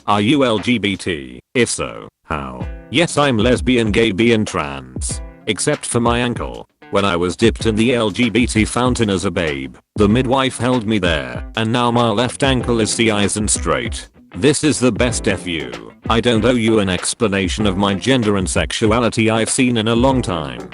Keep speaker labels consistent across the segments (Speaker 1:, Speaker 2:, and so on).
Speaker 1: Are you LGBT? If so, how? Yes, I'm lesbian, gay, bi and trans. Except for my ankle. When I was dipped in the LGBT fountain as a babe, the midwife held me there, and now my left ankle is CIs and straight. This is the best FU. I don't owe you an explanation of my gender and sexuality I've seen in a long time.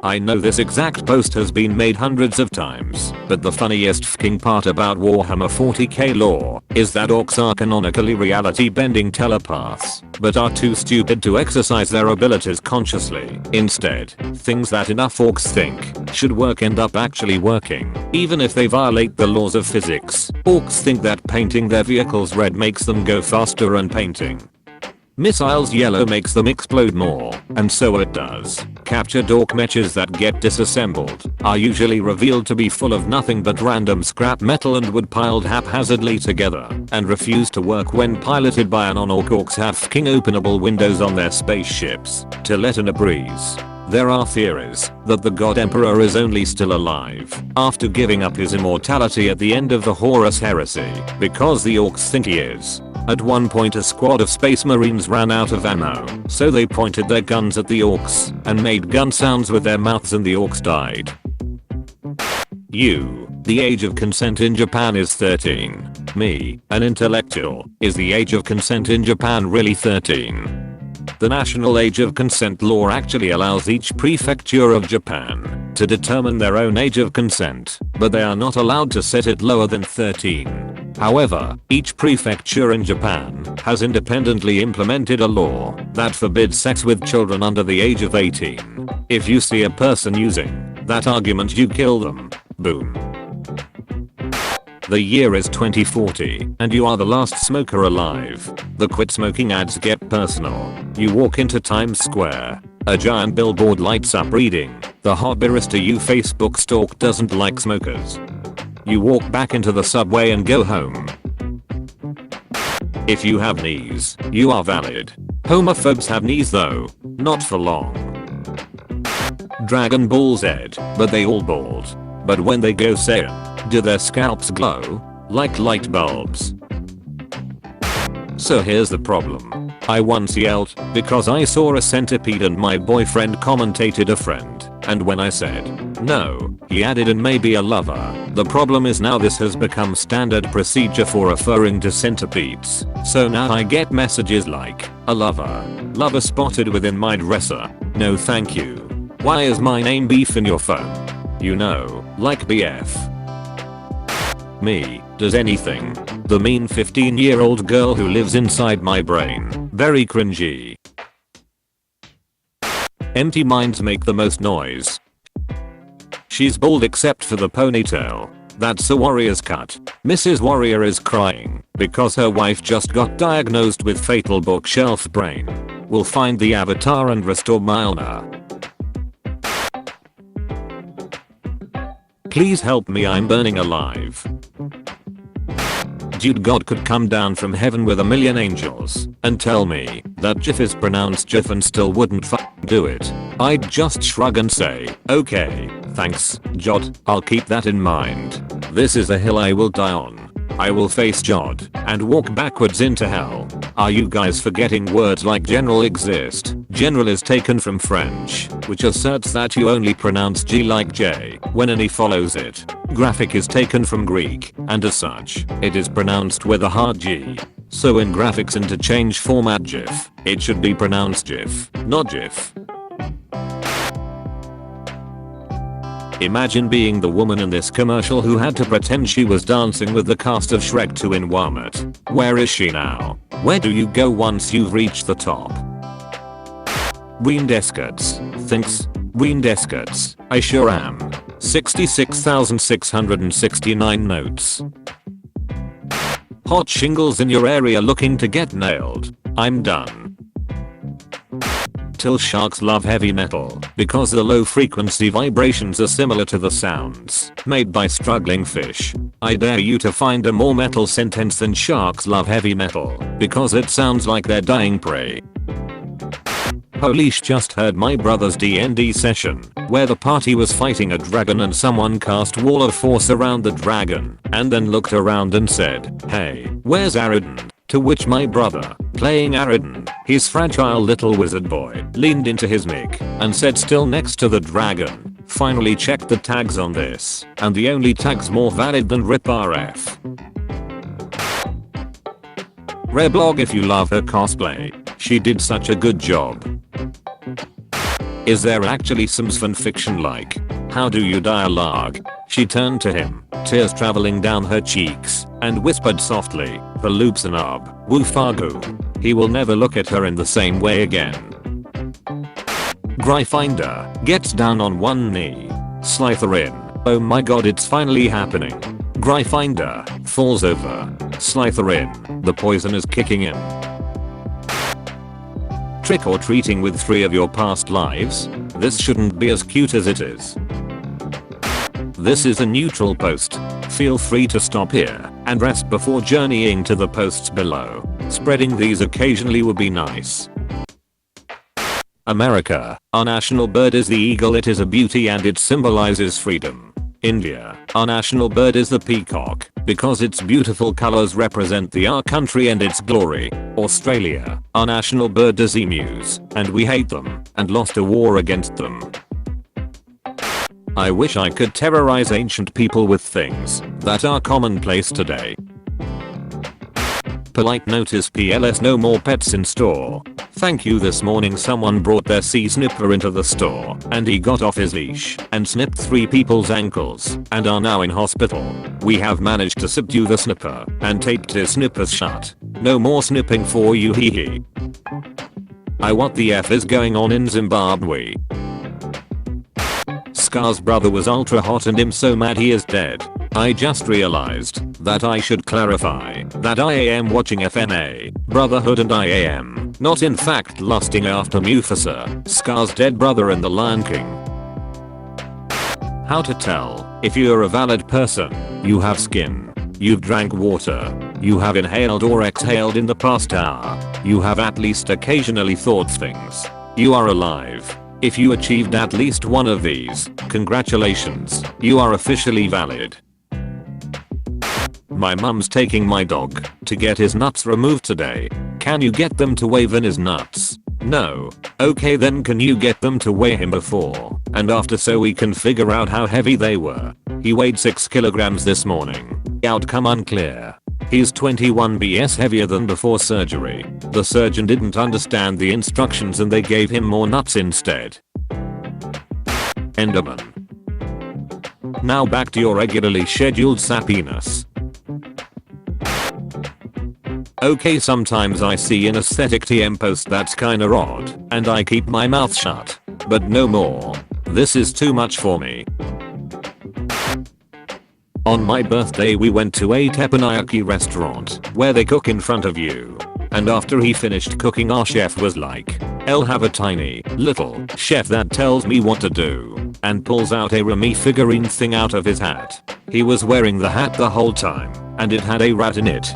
Speaker 1: I know this exact post has been made hundreds of times, but the funniest fing part about Warhammer 40k lore is that orcs are canonically reality bending telepaths, but are too stupid to exercise their abilities consciously. Instead, things that enough orcs think should work end up actually working, even if they violate the laws of physics. Orcs think that painting their vehicles red makes them go faster and painting missiles yellow makes them explode more, and so it does. Captured orc mechas that get disassembled are usually revealed to be full of nothing but random scrap metal and wood piled haphazardly together, and refuse to work when piloted by an on-orc. Orcs have fing openable windows on their spaceships to let in a breeze. There are theories that the God Emperor is only still alive after giving up his immortality at the end of the Horus Heresy, because the orcs think he is. At one point a squad of space marines ran out of ammo, so they pointed their guns at the orcs and made gun sounds with their mouths and the orcs died. The age of consent in Japan is 13. Me, an intellectual, is the age of consent in Japan really 13? The national age of consent law actually allows each prefecture of Japan to determine their own age of consent, but they are not allowed to set it lower than 13. However, each prefecture in Japan has independently implemented a law that forbids sex with children under the age of 18. If you see a person using that argument, you kill them. Boom. The year is 2040, and you are the last smoker alive. The quit smoking ads get personal. You walk into Times Square. A giant billboard lights up reading, "The hot barista you Facebook stalk doesn't like smokers." You walk back into the subway and go home. If you have knees, you are valid. Homophobes have knees though, not for long. Dragon Ball Z, but they all bald. But when they go Saiyan, do their scalps glow? Like light bulbs? So here's the problem. I once yelled because I saw a centipede and my boyfriend commentated a friend, and when I said no, he added and maybe a lover. The problem is now this has become standard procedure for referring to centipedes. So now I get messages like, a lover. Lover spotted within my dresser. No thank you. Why is my name Beef in your phone? You know, like BF. Me, does anything. The mean 15-year-old girl who lives inside my brain. Very cringy. Empty minds make the most noise. She's bald except for the ponytail. That's a warrior's cut. Mrs. Warrior is crying because her wife just got diagnosed with fatal bookshelf brain. We'll find the avatar and restore Mylna. Please help me, I'm burning alive. Dude, God could come down from heaven with a million angels and tell me that GIF is pronounced GIF and still wouldn't do it. I'd just shrug and say, okay, thanks, Jod, I'll keep that in mind. This is a hill I will die on. I will face Jod and walk backwards into hell. Are you guys forgetting words like general exist? General is taken from French, which asserts that you only pronounce G like J when an E follows it. Graphic is taken from Greek, and as such, it is pronounced with a hard G. So in graphics interchange format GIF, it should be pronounced GIF, not GIF. Imagine being the woman in this commercial who had to pretend she was dancing with the cast of Shrek 2 in Walmart. Where is she now? Where do you go once you've reached the top? Weaned Escorts. Thinks. Weaned Escorts. I sure am. 66,669 notes. Hot shingles in your area looking to get nailed. I'm done. Till sharks love heavy metal because the low frequency vibrations are similar to the sounds made by struggling fish. I dare you to find a more metal sentence than sharks love heavy metal because it sounds like they're dying prey. Holy sh, just heard my brother's D&D session where the party was fighting a dragon and someone cast Wall of Force around the dragon and then looked around and said, hey, where's Aridon? To which my brother, playing Aridin, his fragile little wizard boy, leaned into his mic and said, still next to the dragon, finally checked the tags on this, and the only tag's more valid than RIP-RF. Reblog, if you love her cosplay, she did such a good job. Is there actually some fanfiction like, how do you dialogue? She turned to him, tears traveling down her cheeks, and whispered softly, for loops and ob, woo fagu. He will never look at her in the same way again. Gryffindor gets down on one knee. Slytherin, oh my god, it's finally happening. Gryffindor falls over. Slytherin, the poison is kicking in. Trick or treating with 3 of your past lives? This shouldn't be as cute as it is. This is a neutral post. Feel free to stop here and rest before journeying to the posts below. Spreading these occasionally would be nice. America, our national bird is the eagle. It is a beauty and it symbolizes freedom. India, our national bird is the peacock, because its beautiful colors represent our country and its glory. Australia, our national bird is emus, and we hate them, and lost a war against them. I wish I could terrorize ancient people with things that are commonplace today. Polite notice PLS, no more pets in store. Thank you. This morning someone brought their sea snipper into the store and he got off his leash and snipped 3 people's ankles and are now in hospital. We have managed to subdue the snipper and taped his snippers shut. No more snipping for you, hee hee. What the F is going on in Zimbabwe? Scar's brother was ultra hot and I'm so mad he is dead. I just realized that I should clarify that I am watching FNA, Brotherhood, and I am not in fact lusting after Mufasa, Scar's dead brother in The Lion King. How to tell if you're a valid person? You have skin. You've drank water. You have inhaled or exhaled in the past hour. You have at least occasionally thought things. You are alive. If you achieved at least one of these, congratulations, you are officially valid. My mum's taking my dog to get his nuts removed today. Can you get them to weigh in his nuts? No. Okay, then can you get them to weigh him before and after so we can figure out how heavy they were? He weighed 6 kilograms this morning. Outcome unclear. He's 21 BS heavier than before surgery. The surgeon didn't understand the instructions and they gave him more nuts instead. Enderman. Now back to your regularly scheduled sappiness. Okay, sometimes I see an aesthetic TM post that's kinda odd, and I keep my mouth shut. But no more. This is too much for me. On my birthday we went to a teppanyaki restaurant where they cook in front of you. And after he finished cooking our chef was like, I'll have a tiny, little chef that tells me what to do. And pulls out a Remy figurine thing out of his hat. He was wearing the hat the whole time, and it had a rat in it.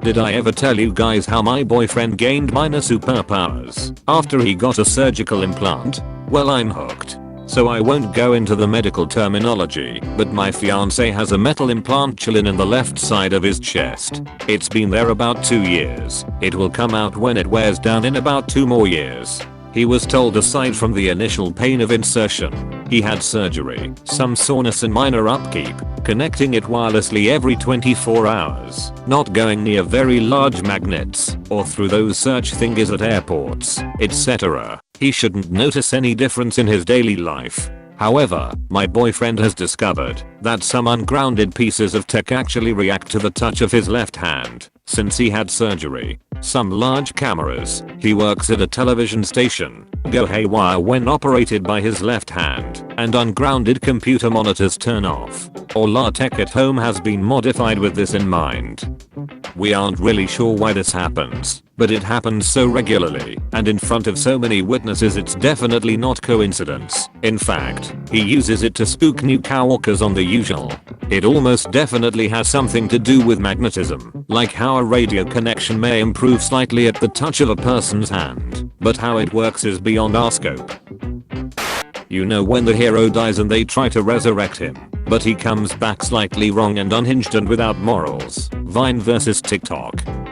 Speaker 1: Did I ever tell you guys how my boyfriend gained minor superpowers after he got a surgical implant? Well, I'm hooked. So I won't go into the medical terminology, but my fiance has a metal implant chilling in the left side of his chest. It's been there about 2 years. It will come out when it wears down in about 2 more years. He was told aside from the initial pain of insertion, he had surgery, some soreness and minor upkeep, connecting it wirelessly every 24 hours, not going near very large magnets, or through those search thingies at airports, etc. He shouldn't notice any difference in his daily life. However, my boyfriend has discovered that some ungrounded pieces of tech actually react to the touch of his left hand, since he had surgery. Some large cameras, he works at a television station, go haywire when operated by his left hand, and ungrounded computer monitors turn off. All our tech at home has been modified with this in mind. We aren't really sure why this happens, but it happens so regularly, and in front of so many witnesses it's definitely not coincidence. In fact, he uses it to spook new coworkers on the usual. It almost definitely has something to do with magnetism, like how a radio connection may improve slightly at the touch of a person's hand, but how it works is beyond our scope. You know when the hero dies and they try to resurrect him, but he comes back slightly wrong and unhinged and without morals. Vine versus TikTok.